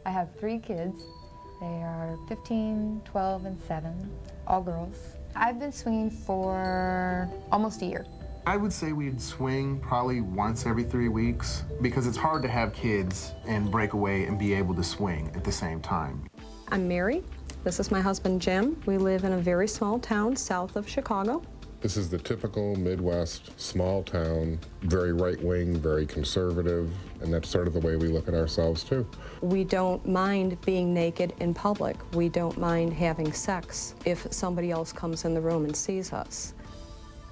I have 3 kids. They are 15, 12, and 7, all girls. I've been swinging for almost a year. I would say we'd swing probably once every 3 weeks because it's hard to have kids and break away and be able to swing at the same time. I'm Mary. This is my husband, Jim. We live in a very small town south of Chicago. This is the typical Midwest small town, very right-wing, very conservative, and that's sort of the way we look at ourselves, too. We don't mind being naked in public. We don't mind having sex if somebody else comes in the room and sees us.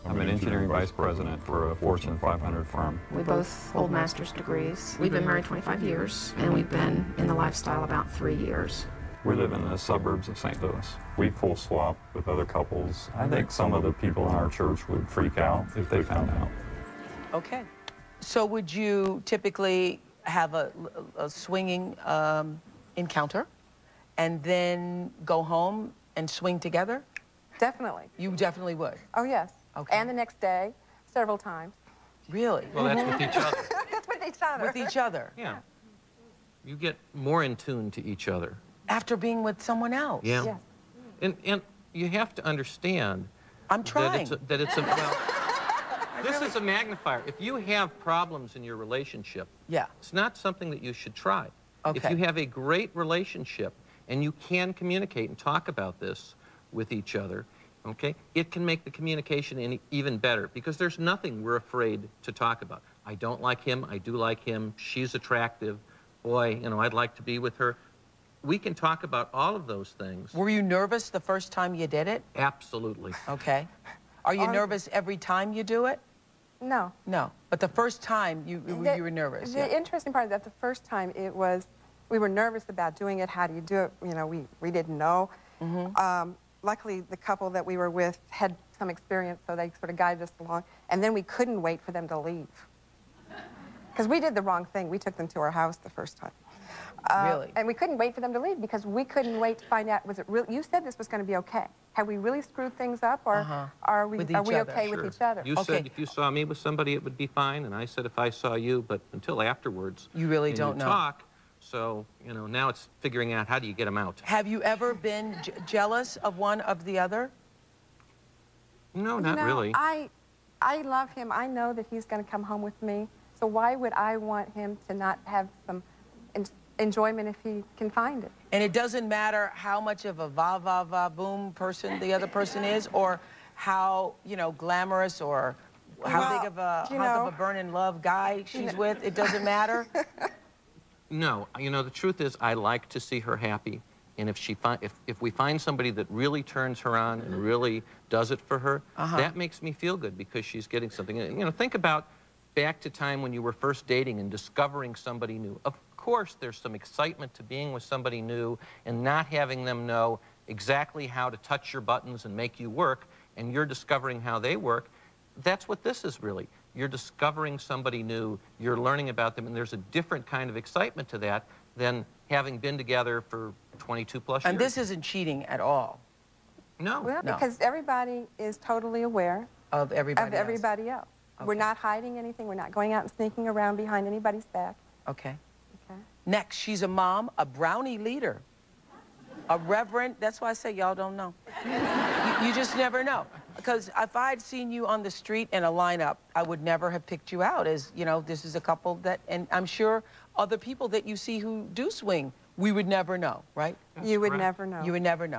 I'm an engineering vice president for a Fortune 500 firm. We both hold master's degrees. We've been married 25 years, and we've been in the lifestyle about 3 years. We live in the suburbs of St. Louis. We full swap with other couples. I think some of the people in our church would freak out if they found out. Okay. So would you typically have a swinging encounter and then go home and swing together? Definitely. You definitely would? Oh, yes. Okay. And the next day, several times. Really? Well, that's with each other. That's with each other. With each other? Yeah. You get more in tune to each other. After being with someone else? Yeah. Yes. And you have to understand I'm trying. that it's a well, this is a magnifier. If you have problems in your relationship, yeah, it's not something that you should try. Okay. If you have a great relationship and you can communicate and talk about this with each other, okay, it can make the communication even better because there's nothing we're afraid to talk about. I don't like him, I do like him, she's attractive, boy, you know, I'd like to be with her. We can talk about all of those things. Were you nervous the first time you did it? Absolutely. Okay. Are you nervous every time you do it? No. No. But the first time you were nervous. The interesting part is that the first time we were nervous about doing it. How do you do it? You know, we didn't know. Mm-hmm. Luckily, the couple that we were with had some experience, so they sort of guided us along. And then we couldn't wait for them to leave. Because we did the wrong thing. We took them to our house the first time. Really? And we couldn't wait for them to leave because we couldn't wait to find out, was it real? You said this was going to be okay. Have we really screwed things up, or are we okay with each other? You said if you saw me with somebody, it would be fine, and I said if I saw you, but until afterwards, you really don't know. Talk. So, you know, now it's figuring out how do you get them out. Have you ever been jealous of one of the other? No, not really. I love him. I know that he's going to come home with me. So why would I want him to not have some enjoyment if he can find it? And it doesn't matter how much of a va-va-va-boom person the other person is, or how, you know, glamorous or how big of a burning love guy she's with. It doesn't matter? No. You know, the truth is I like to see her happy. And if we find somebody that really turns her on and really does it for her, that makes me feel good because she's getting something. You know, think about back to time when you were first dating and discovering somebody new. Of course, there's some excitement to being with somebody new and not having them know exactly how to touch your buttons and make you work, and you're discovering how they work. That's what this is really. You're discovering somebody new, you're learning about them, and there's a different kind of excitement to that than having been together for 22 plus years. And this isn't cheating at all. No. Well, no. because everybody is totally aware of everybody else. Okay. We're not hiding anything. We're not going out and sneaking around behind anybody's back. Okay. Okay. Next, she's a mom, a brownie leader, a reverend. That's why I say y'all don't know. You just never know. Because if I'd seen you on the street in a lineup, I would never have picked you out as, you know, this is a couple that, and I'm sure other people that you see who do swing, we would never know, right? You would never know. You would never know.